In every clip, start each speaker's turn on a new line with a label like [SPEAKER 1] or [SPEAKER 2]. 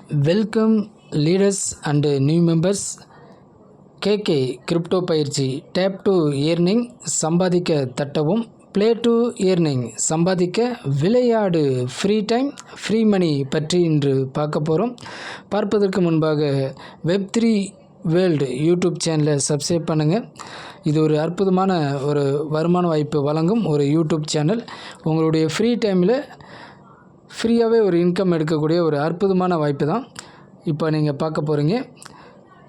[SPEAKER 1] Welcome leaders and new members. KK crypto பயிற்சி tap to earning சம்பாதிக்க தட்டவும், play to earning சம்பாதிக்க விளையாடு, ஃப்ரீ டைம் ஃப்ரீ மணி பற்றி இன்று பார்க்க போகிறோம். பார்ப்பதற்கு முன்பாக வெப்3 வேர்ல்டு யூடியூப் சேனலை சப்ஸ்கிரைப் பண்ணுங்கள். இது ஒரு அற்புதமான ஒரு வருமான வாய்ப்பு வழங்கும் ஒரு யூடியூப் சேனல். உங்களுடைய ஃப்ரீ டைமில் ஃப்ரீயாகவே ஒரு இன்கம் எடுக்கக்கூடிய ஒரு அற்புதமான வாய்ப்பு தான் இப்போ நீங்கள் பார்க்க போகிறீங்க.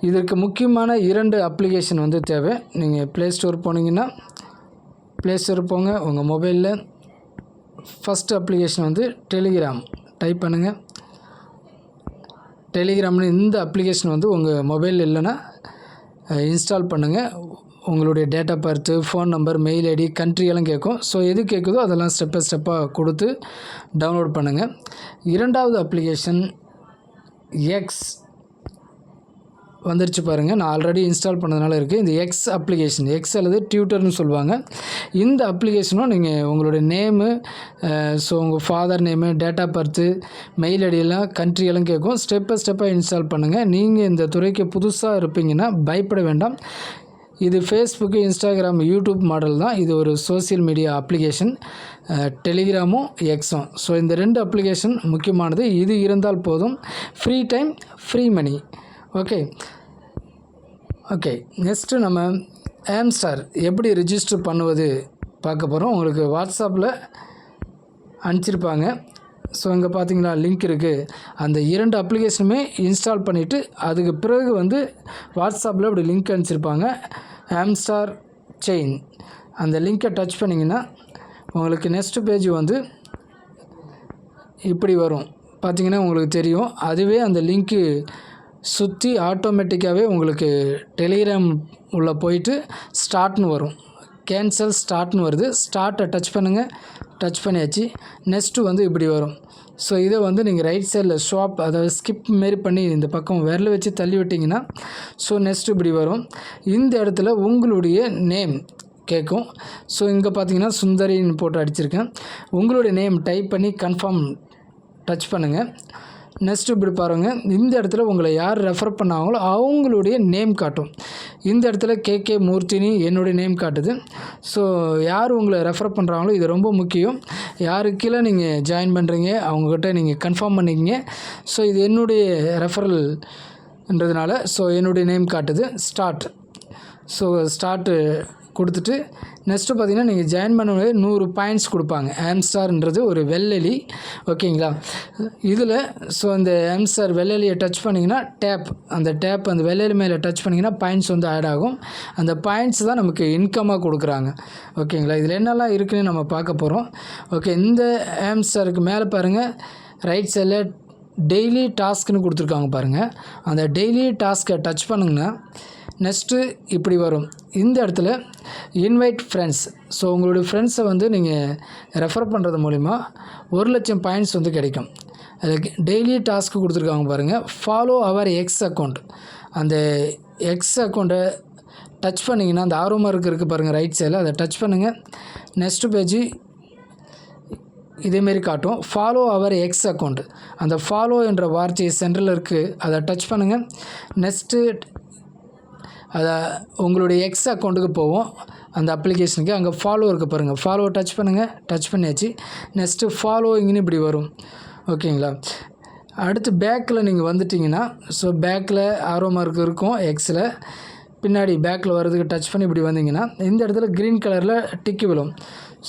[SPEAKER 1] இதற்கு முக்கியமான 2 அப்ளிகேஷன் தேவை. நீங்கள் ப்ளே ஸ்டோர் போனீங்கன்னா ப்ளே ஸ்டோர் போங்க. உங்கள் மொபைலில் ஃபஸ்ட் அப்ளிகேஷன் டெலிகிராம் டைப் பண்ணுங்கள். டெலிகிராம்னு இந்த அப்ளிகேஷன் உங்கள் மொபைல் இல்லைன்னா இன்ஸ்டால் பண்ணுங்கள். உங்களுடைய date of birth, phone number, mail ID, country எல்லாம் கேட்கும். ஸோ எது கேட்குதோ அதெல்லாம் ஸ்டெப்பாக கொடுத்து டவுன்லோட் பண்ணுங்கள். 2வது அப்ளிகேஷன் எக்ஸ் வந்துருச்சு பாருங்கள். நான் ஆல்ரெடி இன்ஸ்டால் பண்ணதுனால இருக்குது. இந்த எக்ஸ் அப்ளிகேஷன், எக்ஸ் அல்லது ட்விட்டர்னு சொல்லுவாங்க. இந்த அப்ளிகேஷனும் நீங்கள் உங்களுடைய நேமு, ஸோ உங்கள் father name, date of birth, mail ஐடியெல்லாம், கண்ட்ரி எல்லாம் கேட்கும். ஸ்டெப்பாக இன்ஸ்டால் பண்ணுங்கள். நீங்கள் இந்த துறைக்கு புதுசாக இருப்பீங்கன்னா பயப்பட வேண்டாம். இது ஃபேஸ்புக்கு, இன்ஸ்டாகிராம், யூடியூப் மாடல் தான். இது ஒரு சோசியல் மீடியா அப்ளிகேஷன். டெலிகிராமும் எக்ஸும். ஸோ இந்த 2 அப்ளிகேஷன் முக்கியமானது. இது இருந்தால் போதும். ஃப்ரீ டைம் ஃப்ரீ மணி. ஓகே நெக்ஸ்ட்டு நம்ம ஆம்ஸ்டார் எப்படி ரிஜிஸ்டர் பண்ணுவது பார்க்க போகிறோம். உங்களுக்கு வாட்ஸ்அப்பில் அனுப்பிச்சிருப்பாங்க. ஸோ இங்கே பார்த்தீங்களா லிங்க் இருக்குது. அந்த 2 அப்ளிகேஷனுமே இன்ஸ்டால் பண்ணிவிட்டு அதுக்கு பிறகு வாட்ஸ்அப்பில் இப்படி லிங்க் அனுப்பிச்சிருப்பாங்க. ஆம்ஸ்டார் செயின் அந்த லிங்க்கை டச் பண்ணிங்கன்னா உங்களுக்கு நெக்ஸ்ட் பேஜ் இப்படி வரும். பார்த்திங்கன்னா உங்களுக்கு தெரியும். அதுவே அந்த லிங்க்கு சுற்றி ஆட்டோமேட்டிக்காகவே உங்களுக்கு டெலிகிராம் உள்ளே போயிட்டு ஸ்டார்ட்னு வரும். கேன்சல் ஸ்டார்ட்னு வருது. ஸ்டார்ட்டை டச் பண்ணுங்கள். டச் பண்ணியாச்சு. நெக்ஸ்ட்டு இப்படி வரும். ஸோ இதை நீங்கள் ரைட் சைடில் ஸ்வாப், அதாவது ஸ்கிப் மாரி பண்ணி இந்த பக்கம் விரல வச்சு தள்ளி விட்டிங்கன்னா ஸோ நெக்ஸ்ட்டு இப்படி வரும். இந்த இடத்துல உங்களுடைய நேம் கேட்கும். ஸோ இங்கே பார்த்தீங்கன்னா சுந்தரின்னு போட்டு அடிச்சிருக்கேன். உங்களுடைய நேம் டைப் பண்ணி கன்ஃபார்ம் டச் பண்ணுங்கள். நெக்ஸ்ட்டு இப்படி பாருங்கள். இந்த இடத்துல உங்களை யார் ரெஃபர் பண்ணாங்களோ அவங்களுடைய நேம் காட்டும். இந்த இடத்துல கேகே மூர்த்தினி என்னுடைய நேம் காட்டுது. ஸோ யார் உங்களை ரெஃபர் பண்ணுறாங்களோ இது ரொம்ப முக்கியம். யாருக்கெல்லாம் நீங்கள் ஜாயின் பண்ணுறீங்க அவங்கக்கிட்ட நீங்கள் கன்ஃபார்ம் பண்ணிக்கிங்க. ஸோ இது என்னுடைய ரெஃபரல்ன்றதுனால ஸோ என்னுடைய நேம் காட்டுது. ஸோ ஸ்டார்ட்டு கொடுத்துட்டு நெக்ஸ்ட்டு பார்த்திங்கன்னா நீங்கள் ஜாயின் பண்ணும்போது 100 பாயிண்ட்ஸ் கொடுப்பாங்க. ஆம்ஸ்டார்ன்றது ஒரு வெள்ளெலி. ஓகேங்களா. இதில் ஸோ அந்த ஆம்ஸ்டார் வெள்ளெலியை டச் பண்ணிங்கன்னா அந்த வெள்ளெலி மேலே டச் பண்ணிங்கன்னா பாயிண்ட்ஸ் ஆட் ஆகும். அந்த பாயிண்ட்ஸ் தான் நமக்கு இன்கமாக கொடுக்குறாங்க. ஓகேங்களா. இதில் என்னெல்லாம் இருக்குதுன்னு நம்ம பார்க்க போகிறோம். ஓகே, இந்த ஆம்ஸ்டாருக்கு மேலே பாருங்கள் ரைட் சைடில் டெய்லி டாஸ்க்னு கொடுத்துருக்காங்க பாருங்கள். அந்த டெய்லி டாஸ்க்கை டச் பண்ணுங்கன்னா நெக்ஸ்ட்டு இப்படி வரும். இந்த இடத்துல இன்வைட் ஃப்ரெண்ட்ஸ். ஸோ உங்களுடைய ஃப்ரெண்ட்ஸை நீங்கள் ரெஃபர் பண்ணுறது மூலிமா 1,00,000 பாயிண்ட்ஸ் கிடைக்கும். அதுக்கு டெய்லி டாஸ்க்கு கொடுத்துருக்காங்க பாருங்கள். Follow our X account. அந்த எக்ஸ் அக்கௌண்ட்டை டச் பண்ணிங்கன்னா அந்த ஆர்வமாக இருக்குது பாருங்கள் ரைட் சைடில், அதை டச் பண்ணுங்கள். நெக்ஸ்ட்டு பேஜ் இதேமாரி காட்டும். Follow our X account. அந்த ஃபாலோ என்ற வார்த்தை சென்டரில் இருக்குது, அதை டச் பண்ணுங்கள். நெக்ஸ்ட்டு அதை உங்களுடைய எக்ஸ் அக்கௌண்ட்டுக்கு போவோம். அந்த அப்ளிகேஷனுக்கு அங்கே ஃபாலோ இருக்குது பாருங்கள். ஃபாலோ டச் பண்ணுங்கள். டச் பண்ணியாச்சு. நெக்ஸ்ட்டு ஃபாலோயிங்னு இப்படி வரும். ஓகேங்களா. அடுத்து பேக்கில் நீங்கள் வந்துட்டிங்கன்னா ஸோ பேக்கில் ஆர்வமாக இருக்கும் எக்ஸில். பின்னாடி பேக்கில் வர்றதுக்கு டச் பண்ணி இப்படி வந்தீங்கன்னா இந்த இடத்துல க்ரீன் கலரில் டிக்கி விழும்.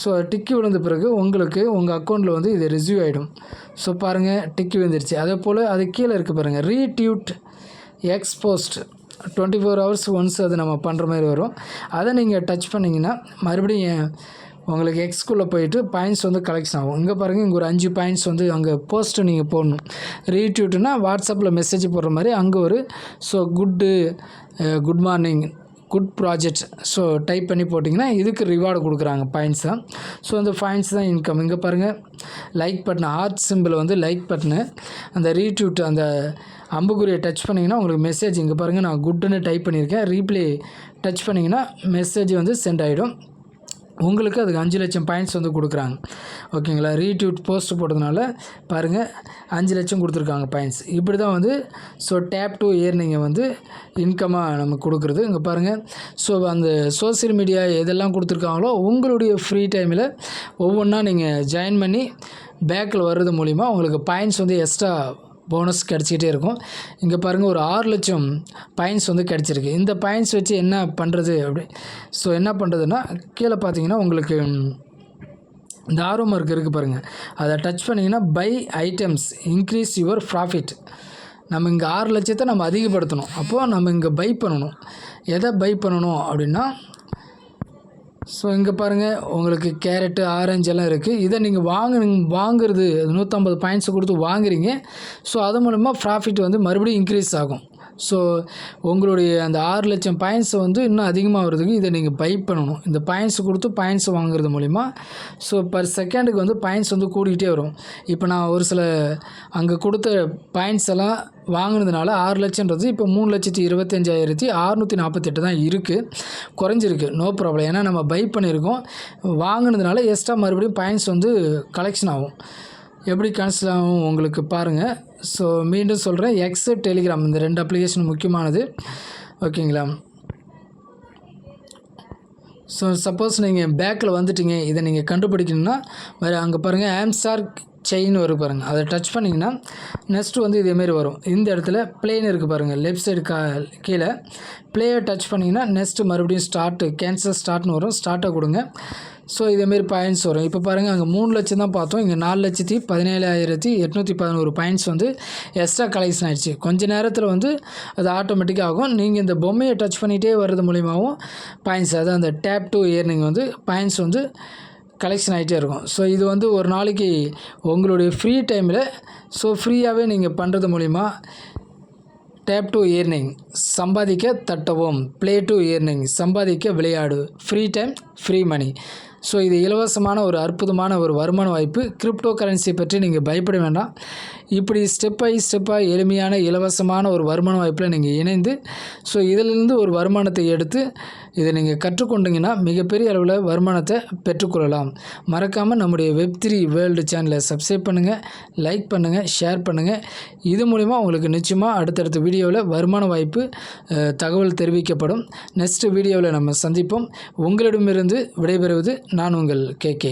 [SPEAKER 1] ஸோ டிக்கி விழுந்த பிறகு உங்களுக்கு உங்கள் அக்கௌண்ட்டில் இது ரிசீவ் ஆகிடும். ஸோ பாருங்கள் டிக்கி விழுந்துருச்சு. அதே போல் அது கீழே இருக்குது பாருங்கள் ரீட்யூட் எக்ஸ்போஸ்ட். 24 hours ஒன்ஸ் அது நம்ம பண்ணுற மாதிரி வரும். அதை நீங்கள் டச் பண்ணிங்கன்னா மறுபடியும் உங்களுக்கு எக்ஸ்குள்ளே போயிட்டு பாயிண்ட்ஸ் கலெக்ஷன் ஆகும். இங்கே பாருங்கள், இங்கே ஒரு 5 பாயிண்ட்ஸ் அங்கே போஸ்ட்டு நீங்கள் போடணும். ரீட்யூட்னா வாட்ஸ்அப்பில் மெசேஜ் போடுற மாதிரி அங்கே ஒரு so good morning, good project so type பண்ணி போட்டிங்கன்னா இதுக்கு ரிவார்டு கொடுக்குறாங்க பாயிண்ட்ஸ் தான். ஸோ அந்த பாயிண்ட்ஸ் தான் இன்கம். இங்கே பாருங்கள் like button, art simple like button, அந்த ரீட்யூட் அந்த அம்புக்குறியை டச் பண்ணிங்கன்னா உங்களுக்கு மெசேஜ் இங்கே பாருங்கள் நான் குட்டுன்னு டைப் பண்ணியிருக்கேன். ரீப்ளே டச் பண்ணிங்கன்னா மெசேஜ் சென்ட் ஆகிடும். உங்களுக்கு அதுக்கு 5 லட்சம் பாயிண்ட்ஸ் வந்து கொடுக்குறாங்க. ஓகேங்களா? ரீட்வீட் போஸ்ட் போட்டதுனால பாருங்கள் 5 லட்சம் கொடுத்துருக்காங்க பாயிண்ட்ஸ். இப்படி தான் வந்து ஸோ டேப் டு ஏர்னிங்கை வந்து இன்கமாக நமக்கு கொடுக்குறது. இங்கே பாருங்கள். ஸோ அந்த சோசியல் மீடியா எதெல்லாம் கொடுத்துருக்காங்களோ உங்களுடைய ஃப்ரீ டைமில் ஒவ்வொன்றா நீங்கள் ஜாயின் பண்ணி பேக்கில் வர்றது மூலிமா உங்களுக்கு பாயிண்ட்ஸ் வந்து எக்ஸ்ட்ரா போனஸ் கிடச்சிக்கிட்டே இருக்கும். இங்கே பாருங்கள் ஒரு 6 லட்சம் பாயிண்ட்ஸ் வந்து கிடச்சிருக்கு. இந்த பாயிண்ட்ஸ் வச்சு என்ன பண்ணுறது அப்படி ஸோ என்ன பண்ணுறதுன்னா கீழே பார்த்தீங்கன்னா உங்களுக்கு இந்த ஆரோ மார்க் இருக்குது பாருங்கள், அதை டச் பண்ணிங்கன்னா buy items increase your profit. நம்ம இங்கே 6 லட்சத்தை நம்ம அதிகப்படுத்தணும். அப்போது நம்ம இங்கே பை பண்ணணும். எதை பை பண்ணணும் அப்படின்னா ஸோ இங்கே பாருங்கள் உங்களுக்கு கேரட்டு ஆரஞ்சு எல்லாம் இருக்குது. இதை நீங்கள் வாங்குறது 150 பாயிண்ட்ஸ் கொடுத்து வாங்குறீங்க. ஸோ அது மூலமாக ப்ராஃபிட் வந்து மறுபடியும் இன்க்ரீஸ் ஆகும். ஸோ உங்களுடைய அந்த 6 லட்சம் பாயிண்ட்ஸை வந்து இன்னும் அதிகமாக வருதுக்கு இதை நீங்கள் பை பண்ணணும். இந்த பாயிண்ட்ஸ் கொடுத்து பாயிண்ட்ஸ் வாங்குறது மூலிமா ஸோ பர் செகண்டுக்கு வந்து பாயிண்ட்ஸ் வந்து கூடிக்கிட்டே வரும். இப்போ நான் ஒரு சில அங்கே கொடுத்த பாயிண்ட்ஸ் எல்லாம் வாங்கினதுனால 6 லட்சன்றது இப்போ 3,25,648 தான் இருக்குது. குறைஞ்சிருக்கு. No problem. ஏன்னா நம்ம பை பண்ணியிருக்கோம். வாங்கினதுனால எக்ஸ்ட்ரா மறுபடியும் பாயிண்ட்ஸ் வந்து கலெக்ஷன் ஆகும். எப்படி கேன்சல் ஆகும் உங்களுக்கு பாருங்கள். ஸோ மீண்டும் சொல்கிறேன், எக்ஸ் டெலிகிராம் இந்த 2 அப்ளிகேஷன் முக்கியமானது. ஓகேங்களா? ஸோ சப்போஸ் நீங்கள் பேக்கில் வந்துட்டீங்க, இதை நீங்கள் கண்டுபிடிக்கணும்னா வேறு அங்கே பாருங்கள் ஆம்ஸ்டார் செயின் வரும் பாருங்கள், அதை டச் பண்ணிங்கன்னா நெக்ஸ்ட்டு வந்து இதேமாரி வரும். இந்த இடத்துல பிளேன் இருக்குது பாருங்கள், லெஃப்ட் சைடு கீழே பிளேயை டச் பண்ணிங்கன்னா நெக்ஸ்ட்டு மறுபடியும் கேன்சல் ஸ்டார்ட்னு வரும். ஸ்டார்ட்டை கொடுங்க. ஸோ இதேமாரி பாயிண்ட்ஸ் வரும். இப்போ பாருங்கள் அங்கே 3 லட்சம் தான் பார்த்தோம். இங்கே 4,17,811 பாயிண்ட்ஸ் வந்து எக்ஸ்ட்ரா கலெக்ஷன் ஆகிடுச்சு. கொஞ்சம் நேரத்தில் வந்து அது ஆட்டோமேட்டிக்காக ஆகும். நீங்கள் இந்த பொம்மையை டச் பண்ணிகிட்டே வர்றது மூலிமாவும் பாயிண்ட்ஸ், அதாவது அந்த டேப் டு ஏர்னிங் வந்து பாயிண்ட்ஸ் வந்து கலெக்ஷன் ஆகிட்டே இருக்கும். ஸோ இது வந்து ஒரு நாளைக்கு உங்களுடைய ஃப்ரீ டைமில் ஸோ ஃப்ரீயாகவே நீங்கள் பண்ணுறது மூலிமா டேப் டு ஏர்னிங் சம்பாதிக்க தட்டவும், ப்ளே டு ஏர்னிங் சம்பாதிக்க விளையாடு, ஃப்ரீ டைம் ஃப்ரீ மணி. ஸோ இது இலவசமான ஒரு அற்புதமான ஒரு வருமான வாய்ப்பு. கிரிப்டோ கரன்சி பற்றி நீங்கள் பயப்பட வேண்டாம். இப்படி ஸ்டெப் பை ஸ்டெப்பாக எளிமையான இலவசமான ஒரு வருமான வாய்ப்பில் நீங்கள் இணைந்து ஸோ இதிலிருந்து ஒரு வருமானத்தை எடுத்து இதை நீங்கள் கற்றுக்கொண்டீங்கன்னா மிகப்பெரிய அளவில் வருமானத்தை பெற்றுக்கொள்ளலாம். மறக்காமல் நம்முடைய வெப்3 வேர்ல்டு சேனலை சப்ஸ்கிரைப் பண்ணுங்கள், லைக் பண்ணுங்கள், ஷேர் பண்ணுங்கள். இது மூலிமா உங்களுக்கு நிச்சயமாக அடுத்தடுத்த வீடியோவில் வருமான வாய்ப்பு தகவல் தெரிவிக்கப்படும். நெக்ஸ்ட் வீடியோவில் நம்ம சந்திப்போம். உங்களிடமிருந்து விடைபெறுவது நான் உங்கள் KK.